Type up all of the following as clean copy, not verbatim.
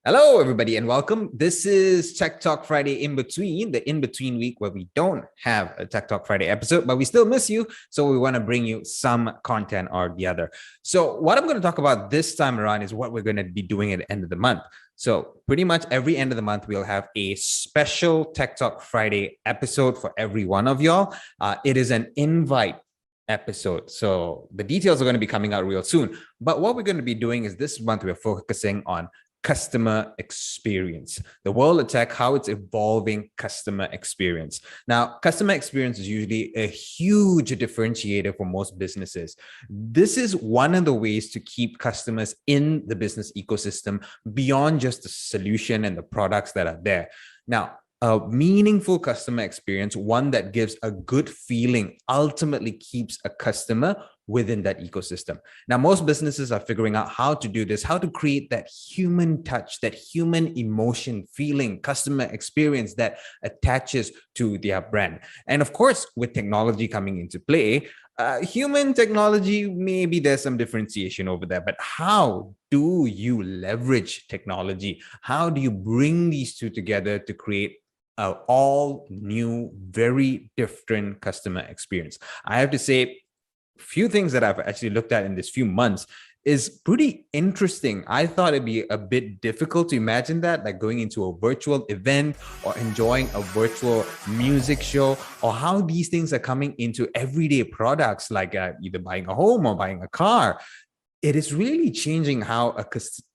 Hello, everybody, and welcome. This is Tech Talk Friday in between, the in between week where we don't have a Tech Talk Friday episode, but we still miss you. So we want to bring you some content or the other. So, what I'm going to talk about this time around is what we're going to be doing at the end of the month. So, pretty much every end of the month, we'll have a special Tech Talk Friday episode for every one of y'all. It is an invite episode. So, the details are going to be coming out real soon. But what we're going to be doing is this month, we're focusing on customer experience, the world of tech, how it's evolving customer experience. Now, customer experience is usually a huge differentiator for most businesses. This is one of the ways to keep customers in the business ecosystem beyond just the solution and the products that are there. Now, a meaningful customer experience, one that gives a good feeling, ultimately keeps a customer within that ecosystem. Now, most businesses are figuring out how to do this, how to create that human touch, that human emotion, feeling, customer experience that attaches to their brand. And of course, with technology coming into play, human technology, maybe there's some differentiation over there, but how do you leverage technology? How do you bring these two together to create all new, very different customer experience? I have to say, few things that I've actually looked at in this few months is pretty interesting. I thought it'd be a bit difficult to imagine that, like going into a virtual event or enjoying a virtual music show, or how these things are coming into everyday products like either buying a home or buying a car. It is really changing how a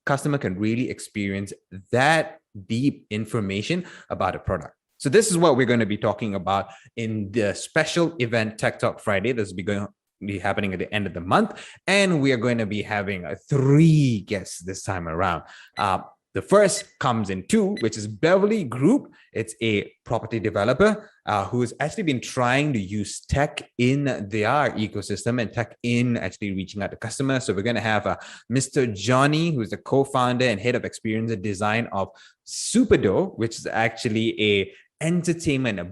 customer can really experience that deep information about a product. So this is what we're going to be talking about in the special event Tech Talk Friday that's going be happening at the end of the month, and we are going to be having 3 guests this time around. The first comes in 2, which is Beverly Group. It's a property developer who has actually been trying to use tech in their ecosystem and tech in actually reaching out to customers. So we're going to have Mr. Johnny, who's the co-founder and head of experience and design of Superdo, which is actually a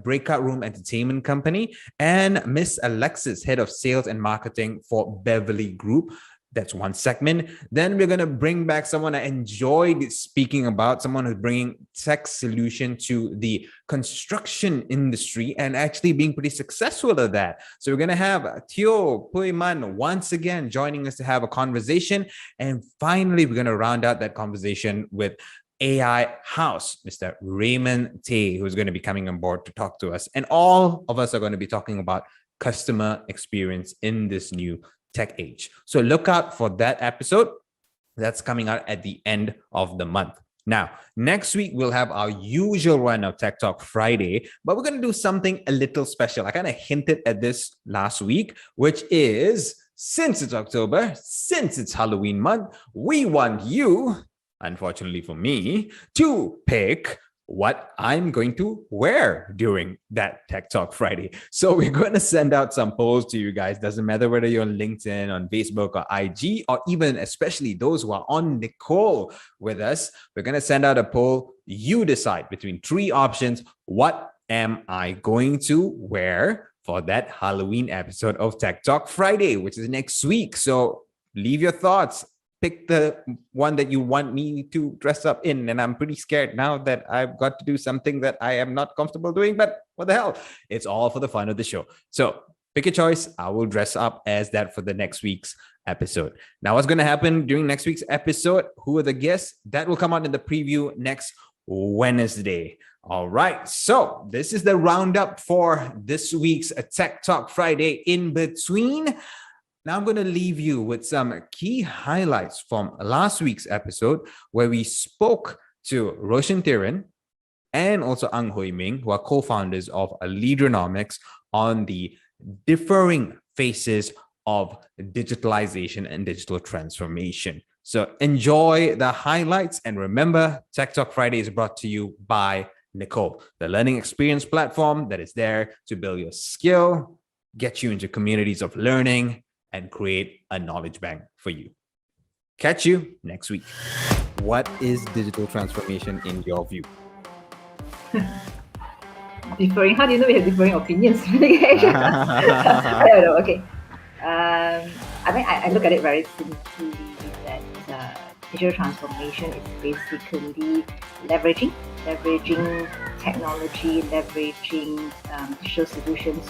breakout room entertainment company, and Miss Alexis, head of sales and marketing for Beverly Group. That's one segment. Then we're going to bring back someone I enjoyed speaking about, someone who's bringing tech solution to the construction industry and actually being pretty successful at that. So we're going to have Teo Puiman once again joining us to have a conversation. And finally, we're going to round out that conversation with AI House, Mr. Raymond Tay, who's going to be coming on board to talk to us. And all of us are going to be talking about customer experience in this new tech age. So look out for that episode. That's coming out at the end of the month. Now, next week, we'll have our usual run of Tech Talk Friday, but we're going to do something a little special. I kind of hinted at this last week, which is, since it's October, since it's Halloween month, we want you, unfortunately for me, to pick what I'm going to wear during that Tech Talk Friday. So we're going to send out some polls to you guys. Doesn't matter whether you're on LinkedIn, on Facebook, or IG, or even especially those who are on Necole with us. We're going to send out a poll. You decide between 3 options. What am I going to wear for that Halloween episode of Tech Talk Friday, which is next week? So leave your thoughts. Pick the one that you want me to dress up in. And I'm pretty scared now that I've got to do something that I am not comfortable doing, but what the hell? It's all for the fun of the show. So pick a choice. I will dress up as that for the next week's episode. Now, what's going to happen during next week's episode? Who are the guests? That will come out in the preview next Wednesday. All right. So this is the roundup for this week's Tech Talk Friday in between. Now I'm going to leave you with some key highlights from last week's episode where we spoke to Roshan Thiran and also Ang Hui Ming, who are co-founders of Leaderonomics, on the differing phases of digitalization and digital transformation. So enjoy the highlights. And remember, Tech Talk Friday is brought to you by Necole, the learning experience platform that is there to build your skill, get you into communities of learning, and create a knowledge bank for you. Catch you next week. What is digital transformation in your view? Differing? How do you know we have differing opinions? I don't know. Okay. I mean, I look at it very simply that digital transformation is basically leveraging technology, leveraging digital solutions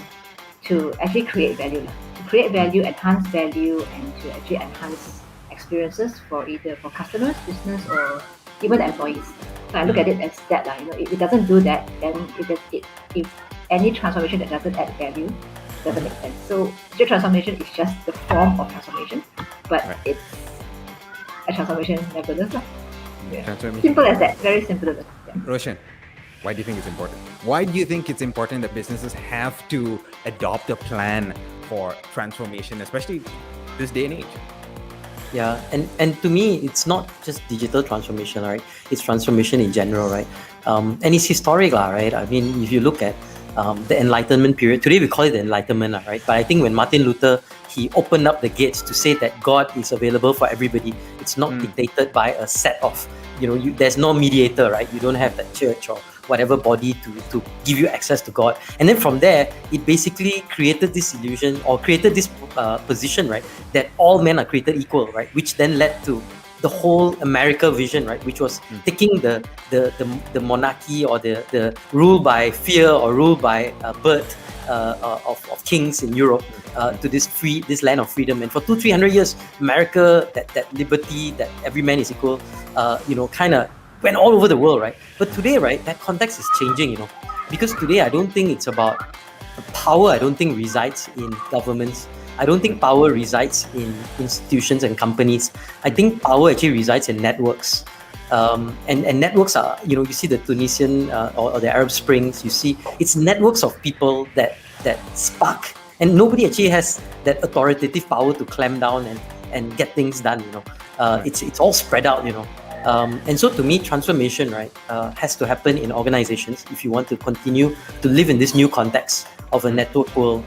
to actually create value, enhance value, and to actually enhance experiences for either for customers, business, or even employees. So I look at it as that, if it doesn't do that, then if any transformation that doesn't add value doesn't make sense. So digital transformation is just the form of transformation, but it's a transformation nevertheless. Simple as that. Very simple as that. Yeah. Roshan, why do you think it's important? Why do you think it's important that businesses have to adopt a plan for transformation, especially this day and age? Yeah, and to me, it's not just digital transformation, right? It's transformation in general, right? And it's historic, right? I mean, if you look at the Enlightenment period, today we call it the Enlightenment, right? But I think when Martin Luther, he opened up the gates to say that God is available for everybody. It's not dictated by a set of, there's no mediator, right? You don't have that church or whatever body to give you access to God. And then from there, it basically created this illusion or created this position, right? That all men are created equal, right? Which then led to the whole America vision, right? Which was taking the monarchy or the rule by fear or rule by birth of kings in Europe to this land of freedom. And for 200-300 years, America, that liberty, that every man is equal, kind of went all over the world, right? But today, right, that context is changing, because today I don't think it's about power. I don't think resides in governments. I don't think power resides in institutions and companies. I think power actually resides in networks. And networks are, you see the Tunisian or the Arab Springs, you see, it's networks of people that spark. And nobody actually has that authoritative power to clamp down and get things done, It's all spread out, And so to me, transformation, right, has to happen in organizations if you want to continue to live in this new context of a network world.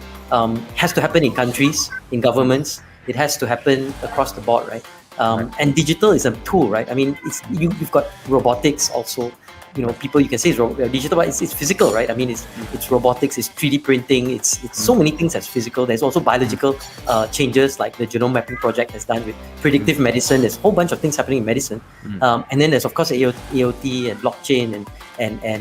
Has to happen in countries, in governments. It has to happen across the board, right? And digital is a tool, right? I mean, you've got robotics also. People you can say it's digital, but it's physical, right? I mean, it's robotics, it's 3D printing, it's so many things that's physical. There's also biological changes like the genome mapping project has done with predictive medicine. There's a whole bunch of things happening in medicine, and then there's of course AOT and blockchain and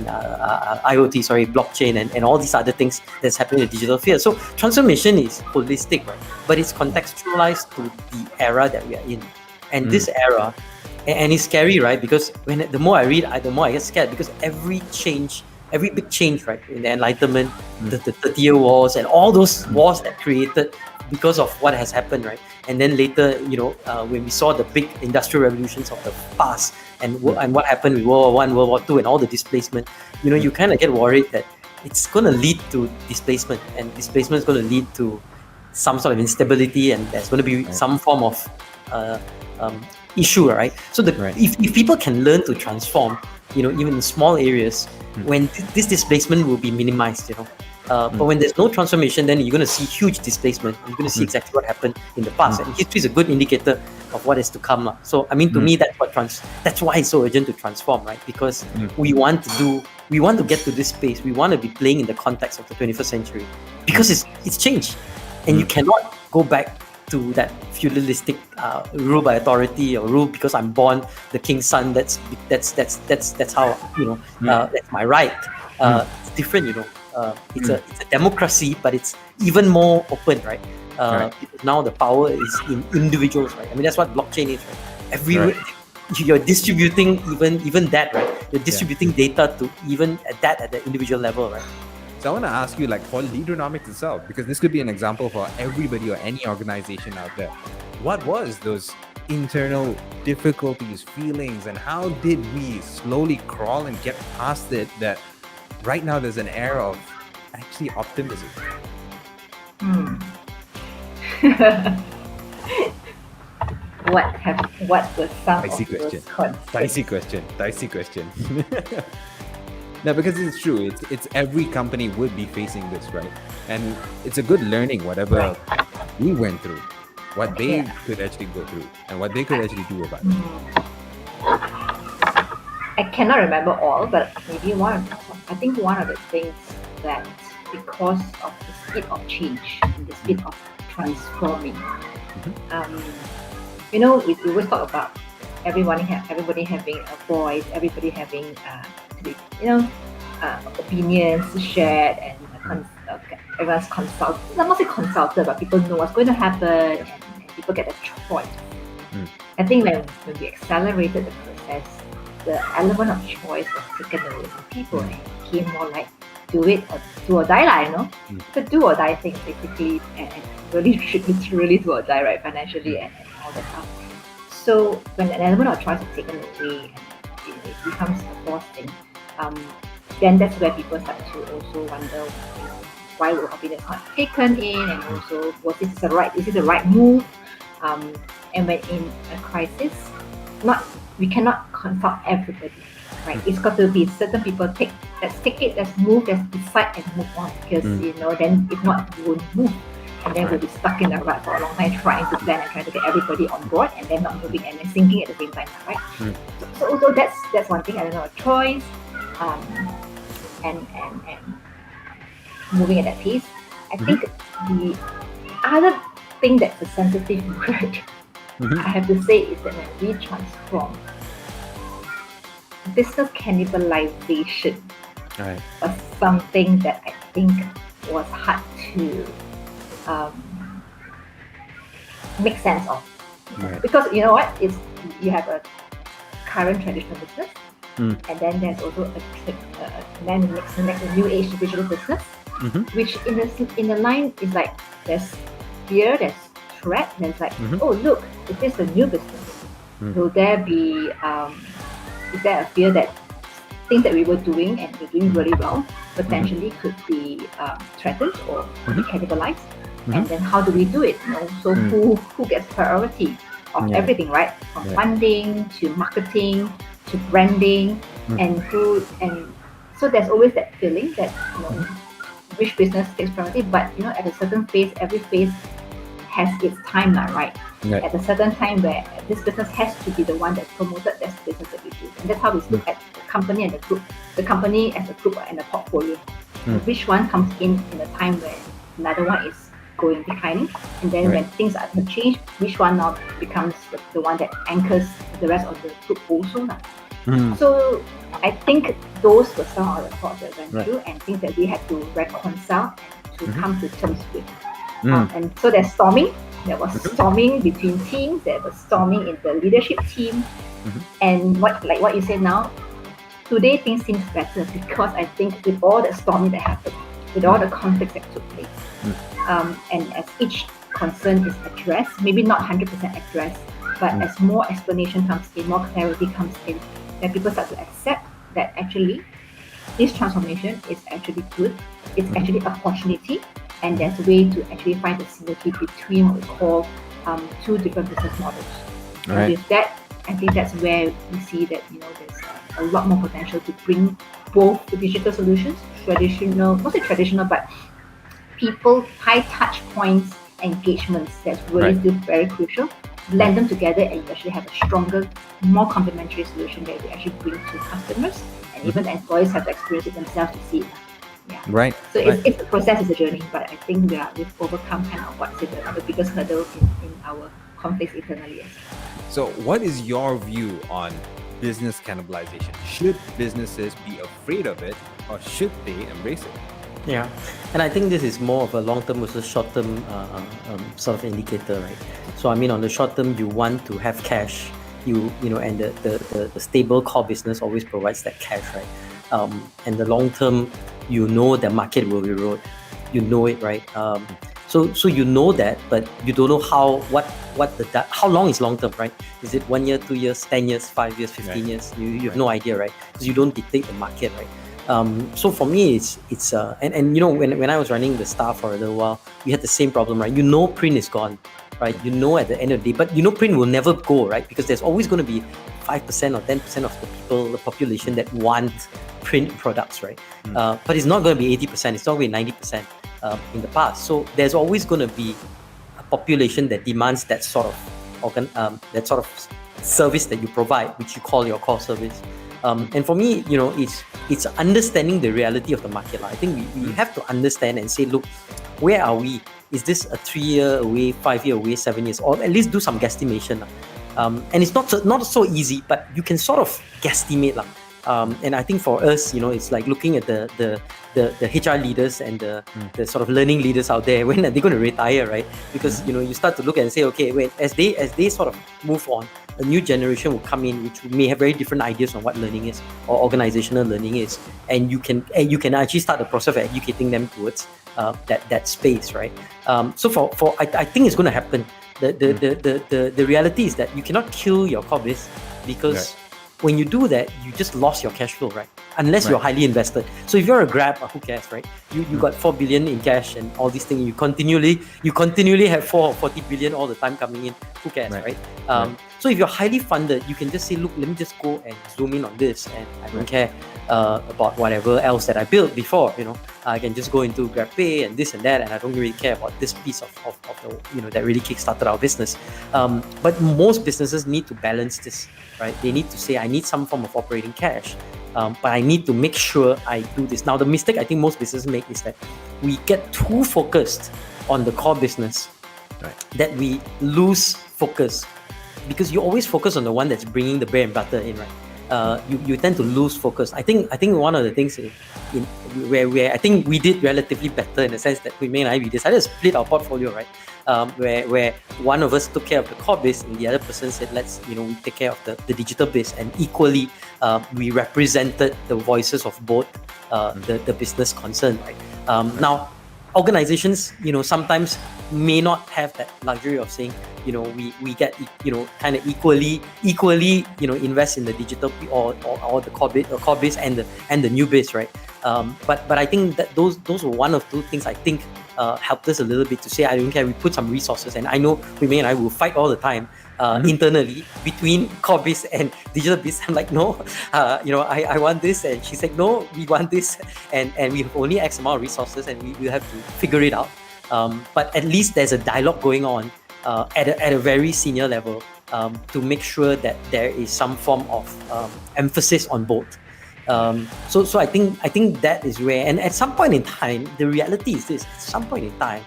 IoT, blockchain and all these other things that's happening in the digital field. So transformation is holistic, right? But it's contextualized to the era that we are in, and this era. And it's scary, right? Because the more I read, the more I get scared, because every big change, right, in the Enlightenment, the 30-year wars and all those wars that created because of what has happened, right? And then later, when we saw the big industrial revolutions of the past and what happened with World War I, World War II and all the displacement, you kind of get worried that it's going to lead to displacement, and displacement is going to lead to some sort of instability, and there's going to be some form of issue, right? So if people can learn to transform, even in small areas, when this displacement will be minimized, but when there's no transformation, then you're going to see huge displacement. You're going to see exactly what happened in the past, and history is a good indicator of what is to come. So I mean, to me, that's why it's so urgent to transform, right? Because we want to get to this space. We want to be playing in the context of the 21st century, because it's changed, and you cannot go back to that feudalistic rule by authority or rule because I'm born the king's son. That's how that's my right. It's different, It's a democracy, but it's even more open, right? Because now the power is in individuals, right? I mean, that's what blockchain is, right? Everywhere you're distributing even that, right? You're distributing data to even at the individual level, right? So I want to ask you, for Leaderonomics itself, because this could be an example for everybody or any organization out there. What was those internal difficulties, feelings, and how did we slowly crawl and get past it, that right now there's an era of actually optimism? What was some of those concepts? Dicey question. No, because it's true. It's every company would be facing this, right? And it's a good learning, whatever we went through, what they could actually go through, and what they could actually do about it. I cannot remember all, but maybe I think one of the things that, because of the speed of change and the speed of transforming, we always talk about everybody having a voice, everybody having opinions shared, and everyone's consulted. Not say consulted, but people know what's going to happen, and people get a choice. I think when we accelerated the process, the element of choice was taken away from people, and it became more like do or die, the do or die thing basically, and really literally do or die, right, financially and all that stuff. So when an element of choice is taken away and it becomes a forced thing, then that's where people start to also wonder why were opinions not taken in, and also is this the right move? And when in a crisis, we cannot consult everybody, right? It's got to be certain people let's take it, let's move, let's decide and move on, because then if not, we won't move, and then we'll be stuck in the rut for a long time trying to plan and trying to get everybody on board, and then not moving and then sinking at the same time, right? So that's one thing. I don't know, a choice, and moving at that pace. I think the other thing that's a sensitive word, I have to say, is that when we transform, business cannibalization was something that I think was hard to make sense of. Because you know what? You have a current traditional business, and then there's also a new age digital business, which in the line is like there's fear, there's threat, there's like, oh look, if it's a new business, will there be is there a fear that things that we were doing and we're doing really well potentially could be threatened or be cannibalized? And then how do we do it? So who gets priority of everything, right? From funding to marketing to branding, and so there's always that feeling that which business takes priority, but at a certain phase, every phase has its timeline, right? At a certain time where this business has to be the one that's promoted, that's the business that we do. And that's how we look at the company and the group, the company as a group and a portfolio. Which one comes in a time where another one is declining, and then when things are to change, which one now becomes the one that anchors the rest of the group also. So I think those were some of the thoughts that went through, and things that we had to reconcile and to come to terms with. And so there's storming. There was storming between teams. There was storming in the leadership team. And what you said now, today things seem better, because I think with all the storming that happened, with all the conflicts that took place, and as each concern is addressed, maybe not 100% addressed, but as more explanation comes in, more clarity comes in, then people start to accept that actually this transformation is actually good. It's actually an opportunity, and there's a way to actually find the synergy between what we call two different business models. And with that, I think that's where we see that there's a lot more potential to bring both the digital solutions, traditional, not say traditional, but people, high touch points, engagements that's really still very crucial. Blend them together, and you actually have a stronger, more complementary solution that we actually bring to customers, and even the employees have to experience it themselves to see it. So it's a process, it's a journey, but I think we've overcome kind of what's the biggest hurdle in our conflicts internally. So what is your view on business cannibalization? Should businesses be afraid of it, or should they embrace it? Yeah, and I think this is more of a long-term versus short-term sort of indicator, right? So I mean, on the short term, you want to have cash, and the stable core business always provides that cash, right? And the long term, the market will erode, it, right? So you know that, but you don't know how long is long term, right? Is it 1 year, 2 years, 10 years, 5 years, 15 years? You have no idea, right? Because you don't dictate the market, right? So for me, it's when I was running the Star for a little while, we had the same problem, right? Print is gone, right? At the end of the day, but print will never go, right? Because there's always going to be 5% or 10% of the population that want print products, right? But it's not going to be 80%. It's not going to be 90% in the past. So there's always going to be a population that demands that sort of service that you provide, which you call your core service. And for me, it's understanding the reality of the market. I think we have to understand and say, look, where are we? Is this a 3 year away, 5 year away, 7 years, or at least do some guesstimation? And it's not so easy, but you can sort of guesstimate lah. And I think for us, it's like looking at the HR leaders and the sort of learning leaders out there. When are they going to retire, right? Because you start to look and say, okay, wait, as they sort of move on, a new generation will come in which may have very different ideas on what learning is or organizational learning is, and you can actually start the process of educating them towards that space, right? So I think it's going to happen. The reality is that you cannot kill your core biz, because when you do that, you just lost your cash flow, right? Unless you're highly invested. So if you're a Grab, who cares, right? You got 4 billion in cash and all these things. You continually have 4 or 40 billion all the time coming in. Who cares, right? So if you're highly funded, you can just say, look, let me just go and zoom in on this, and I don't care about whatever else that I built before. I can just go into GrabPay and this and that, and I don't really care about this piece of the that really kickstarted our business. But most businesses need to balance this, right? They need to say, I need some form of operating cash, but I need to make sure I do this. Now, the mistake I think most businesses make is that we get too focused on the core business, that we lose focus, because you always focus on the one that's bringing the bread and butter in, right? You tend to lose focus. I think one of the things where I think we did relatively better, in the sense that we decided to split our portfolio, right? Where one of us took care of the core biz and the other person said, let's we take care of the digital biz, and equally we represented the voices of both the business concern, right? Now, organizations sometimes may not have that luxury of saying we get kind of equally invest in the digital or the core biz and the new biz, right? But I think that those were one of two things I think helped us a little bit to say, I don't care, we put some resources. And I know May and I will fight all the time internally between core biz and digital biz. I'm like, no, I want this, and she said, no, we want this, and we have only X amount of resources, and we have to figure it out. But at least there's a dialogue going on at a very senior level to make sure that there is some form of emphasis on both. So I think that is where, and at some point in time, the reality is this: at some point in time,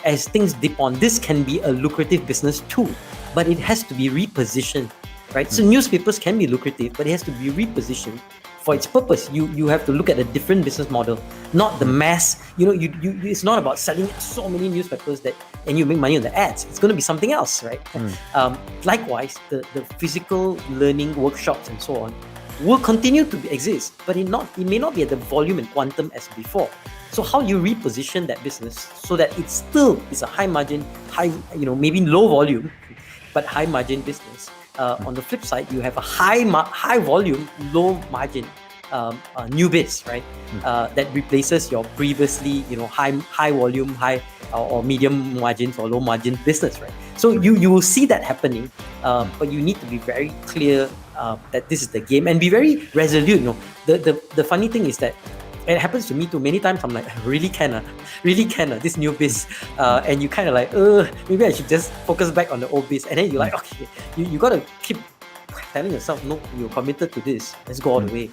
as things dip on, this can be a lucrative business too, but it has to be repositioned, right? So newspapers can be lucrative, but it has to be repositioned for its purpose. You have to look at a different business model, not the mass. It's not about selling so many newspapers and you make money on the ads. It's going to be something else, right? Likewise, the physical learning workshops and so on will continue to exist, but it may not be at the volume and quantum as before. So how you reposition that business so that it still is a high margin, maybe low volume, but high margin business. On the flip side, you have a high volume, low margin new biz, right? That replaces your previously high volume, high or medium margins or low margin business, right? So you will see that happening, but you need to be very clear that this is the game, and be very resolute. The funny thing is that it happens to me too. Many times I'm like, really can this new biz, and you kind of like, maybe I should just focus back on the old biz, and then you're like, okay, you got to keep telling yourself, no, you're committed to this, let's go all the way.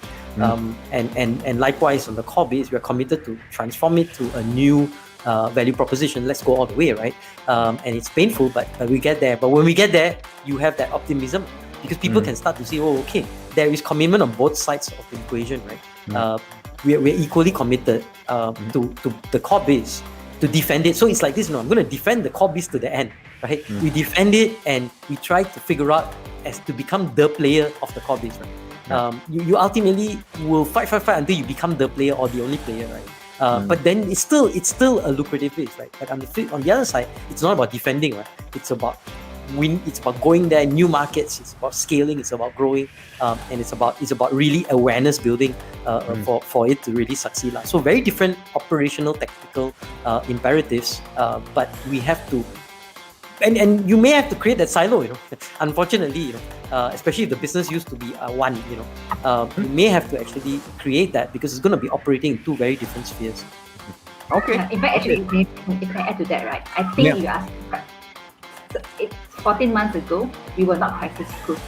And likewise on the core biz, we're committed to transform it to a new value proposition, let's go all the way, right? And it's painful, but we get there. But when we get there, you have that optimism, because people can start to see, okay, there is commitment on both sides of the equation, right? We're equally committed to the core biz, to defend it. So it's like this, I'm going to defend the core biz to the end, right? We defend it, and we try to figure out as to become the player of the core biz, right? You ultimately will fight until you become the player or the only player, right? But then it's still a lucrative biz, right? But on the other side, it's not about defending, right? It's about going there, new markets. It's about scaling. It's about growing, and it's about really awareness building for it to really succeed. So very different operational, technical imperatives, but we have to. And you may have to create that silo, Unfortunately, especially if the business used to be one, you may have to actually create that, because it's going to be operating in two very different spheres. Okay. In fact, actually, if I add to that, right, I think you asked. 14 months ago, we were not crisis proof.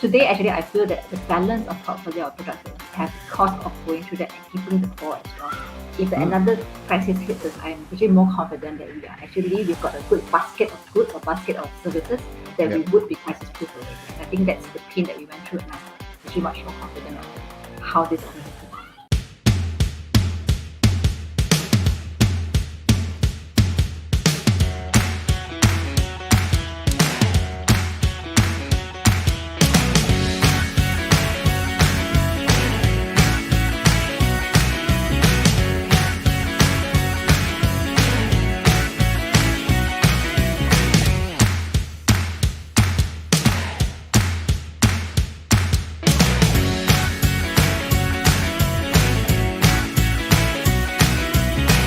today, actually, I feel that the balance of portfolio of products that we have, the cost of going through that and keeping the core as well. If another crisis hits us, I'm actually more confident that we've got a good basket of goods or basket of services that we would be crisis proof already. And I think that's the pain that we went through, and I'm actually much more confident of how this organization